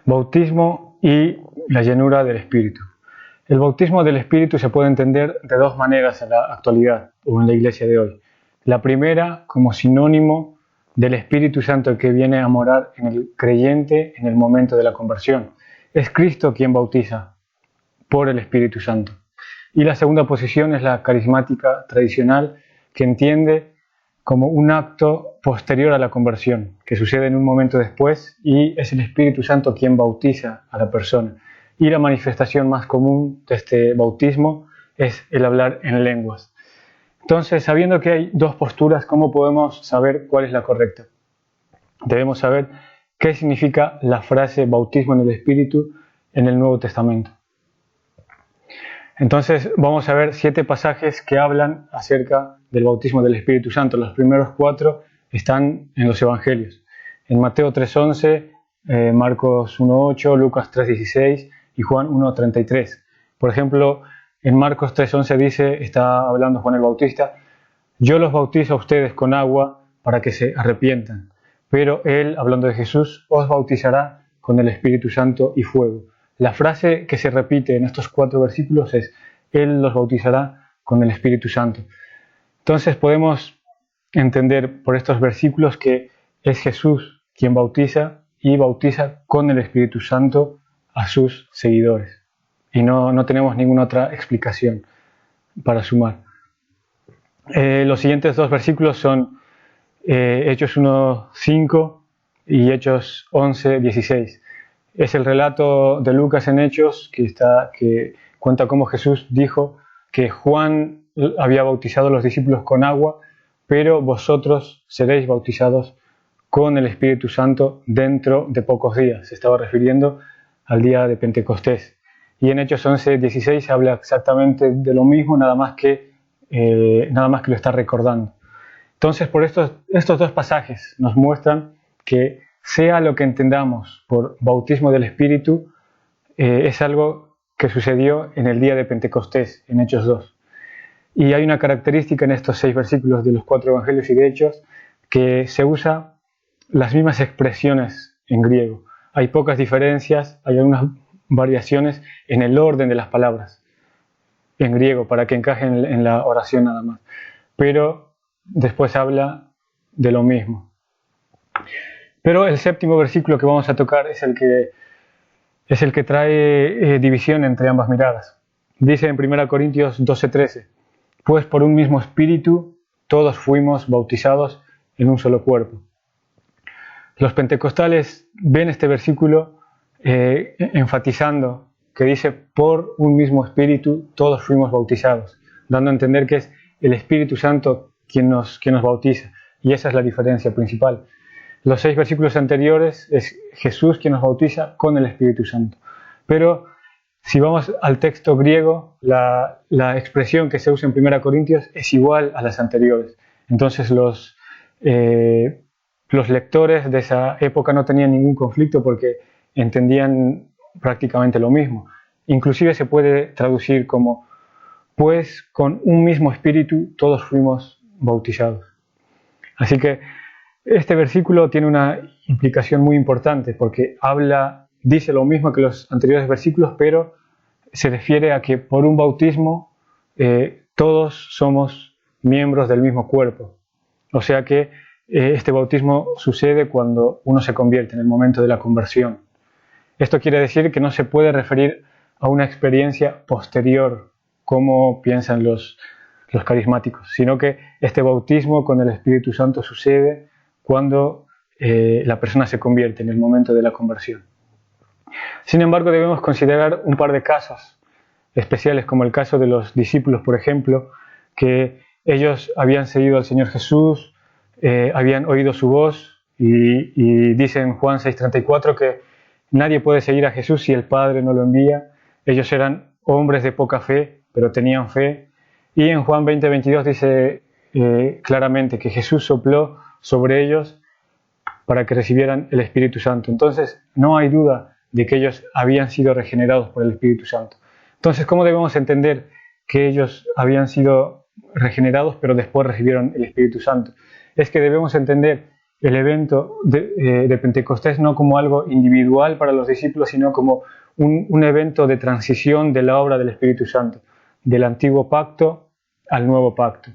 Bautismo y la llenura del Espíritu. El bautismo del Espíritu se puede entender de dos maneras en la actualidad o en la iglesia de hoy. La primera como sinónimo del Espíritu Santo que viene a morar en el creyente en el momento de la conversión. Es Cristo quien bautiza por el Espíritu Santo. Y la segunda posición es la carismática tradicional, que entiende como un acto posterior a la conversión, que sucede en un momento después y es el Espíritu Santo quien bautiza a la persona. Y la manifestación más común de este bautismo es el hablar en lenguas. Entonces, sabiendo que hay dos posturas, ¿cómo podemos saber cuál es la correcta? Debemos saber qué significa la frase bautismo en el Espíritu en el Nuevo Testamento. Entonces vamos a ver 7 pasajes que hablan acerca del bautismo del Espíritu Santo. Los primeros 4 están en los Evangelios. En Mateo 3:11, Marcos 1:8, Lucas 3:16 y Juan 1:33. Por ejemplo, en Marcos 3:11 dice, está hablando Juan el Bautista, yo los bautizo a ustedes con agua para que se arrepientan, pero él, hablando de Jesús, os bautizará con el Espíritu Santo y fuego. La frase que se repite en estos 4 versículos es, Él los bautizará con el Espíritu Santo. Entonces podemos entender por estos versículos que es Jesús quien bautiza y bautiza con el Espíritu Santo a sus seguidores. Y no tenemos ninguna otra explicación para sumar. Los siguientes 2 versículos son Hechos 1:5 y Hechos 11:16. Es el relato de Lucas en Hechos que cuenta cómo Jesús dijo que Juan había bautizado a los discípulos con agua, pero vosotros seréis bautizados con el Espíritu Santo dentro de pocos días. Se estaba refiriendo al día de Pentecostés. Y en Hechos 11:16 se habla exactamente de lo mismo, nada más que lo está recordando. Entonces, por estos 2 pasajes nos muestran que sea lo que entendamos por bautismo del Espíritu, es algo que sucedió en el día de Pentecostés, en Hechos 2. Y hay una característica en estos 6 versículos de los 4 evangelios y de Hechos, que se usa las mismas expresiones en griego. Hay pocas diferencias, hay algunas variaciones en el orden de las palabras en griego, para que encajen en la oración nada más. Pero después habla de lo mismo. Pero el 7º versículo que vamos a tocar es el que trae división entre ambas miradas. Dice en 1 Corintios 12:13, pues por un mismo espíritu todos fuimos bautizados en un solo cuerpo. Los pentecostales ven este versículo enfatizando que dice por un mismo espíritu todos fuimos bautizados, dando a entender que es el Espíritu Santo quien nos bautiza. Y esa es la diferencia principal. Los 6 versículos anteriores es Jesús quien nos bautiza con el Espíritu Santo. Pero si vamos al texto griego, la expresión que se usa en 1 Corintios es igual a las anteriores. Entonces los lectores de esa época no tenían ningún conflicto porque entendían prácticamente lo mismo. Inclusive se puede traducir como, pues con un mismo espíritu todos fuimos bautizados. Así que este versículo tiene una implicación muy importante porque dice lo mismo que los anteriores versículos, pero se refiere a que por un bautismo todos somos miembros del mismo cuerpo. O sea que este bautismo sucede cuando uno se convierte, en el momento de la conversión. Esto quiere decir que no se puede referir a una experiencia posterior, como piensan los carismáticos, sino que este bautismo con el Espíritu Santo sucede cuando la persona se convierte, en el momento de la conversión. Sin embargo, debemos considerar un par de casos especiales, como el caso de los discípulos, por ejemplo, que ellos habían seguido al Señor Jesús, habían oído su voz y dice en Juan 6:34 que nadie puede seguir a Jesús si el Padre no lo envía. Ellos eran hombres de poca fe, pero tenían fe. Y en Juan 20:22 dice claramente que Jesús sopló sobre ellos para que recibieran el Espíritu Santo. Entonces, no hay duda de que ellos habían sido regenerados por el Espíritu Santo. Entonces, ¿cómo debemos entender que ellos habían sido regenerados, pero después recibieron el Espíritu Santo? Es que debemos entender el evento de Pentecostés no como algo individual para los discípulos, sino como un evento de transición de la obra del Espíritu Santo, del antiguo pacto al nuevo pacto.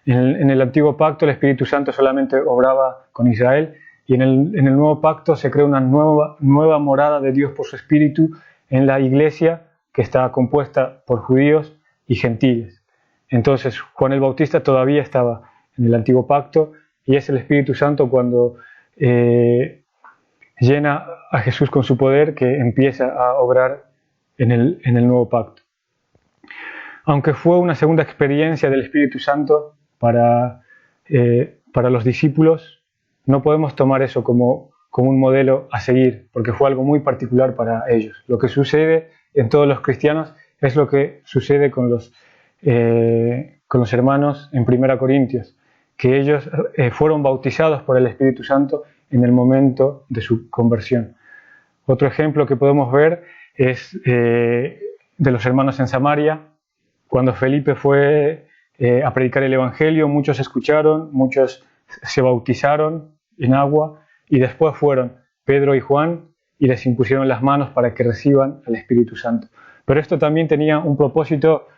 En el antiguo pacto el Espíritu Santo solamente obraba con Israel, y en el nuevo pacto se crea una nueva morada de Dios por su Espíritu en la iglesia, que está compuesta por judíos y gentiles. Entonces Juan el Bautista todavía estaba en el antiguo pacto, y es el Espíritu Santo cuando llena a Jesús con su poder que empieza a obrar en el nuevo pacto. Aunque fue una segunda experiencia del Espíritu Santo para los discípulos, no podemos tomar eso como un modelo a seguir, porque fue algo muy particular para ellos. Lo que sucede en todos los cristianos es lo que sucede con los hermanos en 1 Corintios, que ellos fueron bautizados por el Espíritu Santo en el momento de su conversión. Otro ejemplo que podemos ver es de los hermanos en Samaria. Cuando Felipe fue a predicar el Evangelio, muchos escucharon, muchos se bautizaron en agua, y después fueron Pedro y Juan y les impusieron las manos para que reciban el Espíritu Santo. Pero esto también tenía un propósito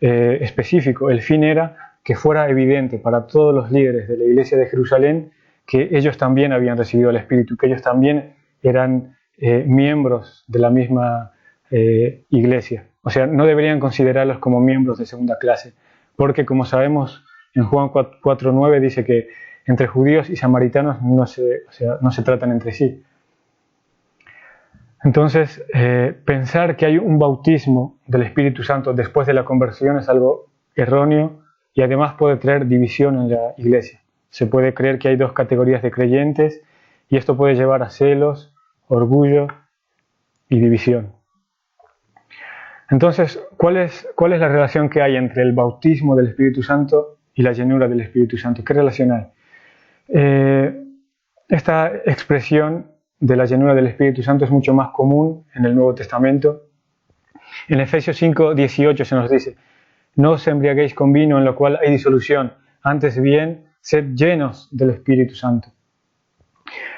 específico. El fin era que fuera evidente para todos los líderes de la iglesia de Jerusalén que ellos también habían recibido el Espíritu, que ellos también eran miembros de la misma iglesia. O sea, no deberían considerarlos como miembros de segunda clase, porque como sabemos en Juan 4:9 dice que entre judíos y samaritanos no se tratan entre sí. Entonces, pensar que hay un bautismo del Espíritu Santo después de la conversión es algo erróneo, y además puede traer división en la iglesia. Se puede creer que hay dos categorías de creyentes, y esto puede llevar a celos, orgullo y división. Entonces, ¿cuál es la relación que hay entre el bautismo del Espíritu Santo y la llenura del Espíritu Santo? ¿Qué relación hay? Esta expresión de la llenura del Espíritu Santo es mucho más común en el Nuevo Testamento. En Efesios 5:18 se nos dice: no os embriaguéis con vino en lo cual hay disolución, antes bien, sed llenos del Espíritu Santo.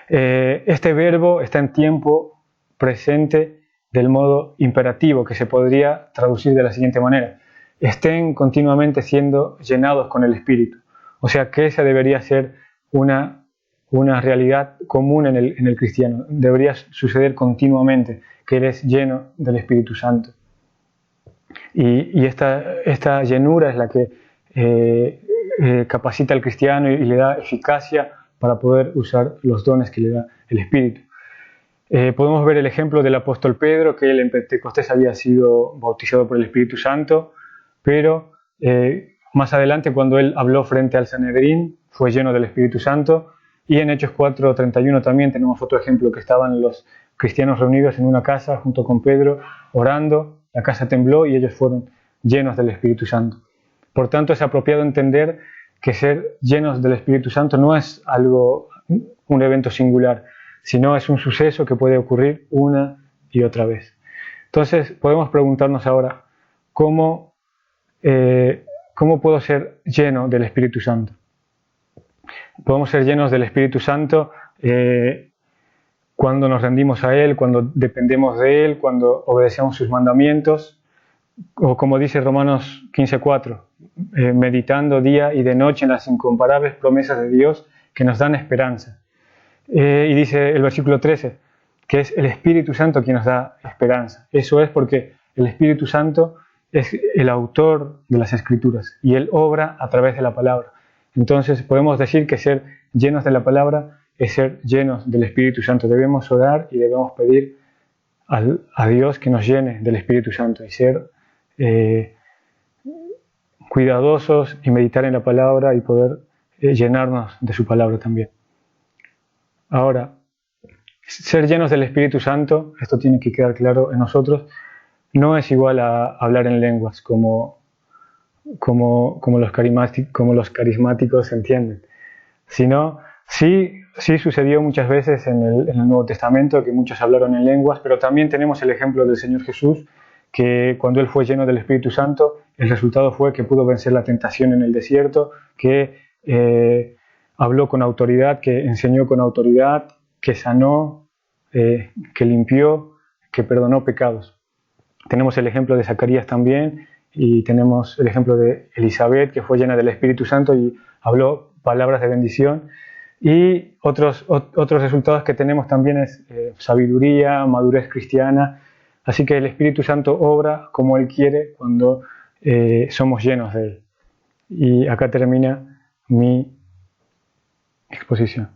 Este verbo está en tiempo presente del modo imperativo, que se podría traducir de la siguiente manera: estén continuamente siendo llenados con el Espíritu. O sea que esa debería ser una realidad común en el cristiano. Debería suceder continuamente, que eres lleno del Espíritu Santo. Y esta llenura es la que capacita al cristiano y le da eficacia para poder usar los dones que le da el Espíritu. Podemos ver el ejemplo del apóstol Pedro, que él en Pentecostés había sido bautizado por el Espíritu Santo, pero más adelante, cuando él habló frente al Sanedrín, fue lleno del Espíritu Santo. Y en Hechos 4:31 también tenemos otro ejemplo, que estaban los cristianos reunidos en una casa junto con Pedro, orando, la casa tembló y ellos fueron llenos del Espíritu Santo. Por tanto, es apropiado entender que ser llenos del Espíritu Santo no es un evento singular, sino es un suceso que puede ocurrir una y otra vez. Entonces, podemos preguntarnos ahora, ¿cómo puedo ser lleno del Espíritu Santo? Podemos ser llenos del Espíritu Santo cuando nos rendimos a Él, cuando dependemos de Él, cuando obedecemos sus mandamientos, o como dice Romanos 15:4, meditando día y de noche en las incomparables promesas de Dios que nos dan esperanza. Y dice el versículo 13, que es el Espíritu Santo quien nos da esperanza. Eso es porque el Espíritu Santo es el autor de las Escrituras y Él obra a través de la palabra. Entonces podemos decir que ser llenos de la palabra es ser llenos del Espíritu Santo. Debemos orar y debemos pedir a Dios que nos llene del Espíritu Santo y ser cuidadosos y meditar en la palabra y poder llenarnos de su palabra también. Ahora, ser llenos del Espíritu Santo, esto tiene que quedar claro en nosotros, no es igual a hablar en lenguas como los carismáticos entienden, sino sí sucedió muchas veces en el Nuevo Testamento que muchos hablaron en lenguas, pero también tenemos el ejemplo del Señor Jesús, que cuando Él fue lleno del Espíritu Santo, el resultado fue que pudo vencer la tentación en el desierto, que habló con autoridad, que enseñó con autoridad, que sanó, que limpió, que perdonó pecados. Tenemos el ejemplo de Zacarías también, y tenemos el ejemplo de Elizabeth, que fue llena del Espíritu Santo y habló palabras de bendición. Y otros resultados que tenemos también es sabiduría, madurez cristiana. Así que el Espíritu Santo obra como Él quiere cuando somos llenos de Él. Y acá termina mi exposición.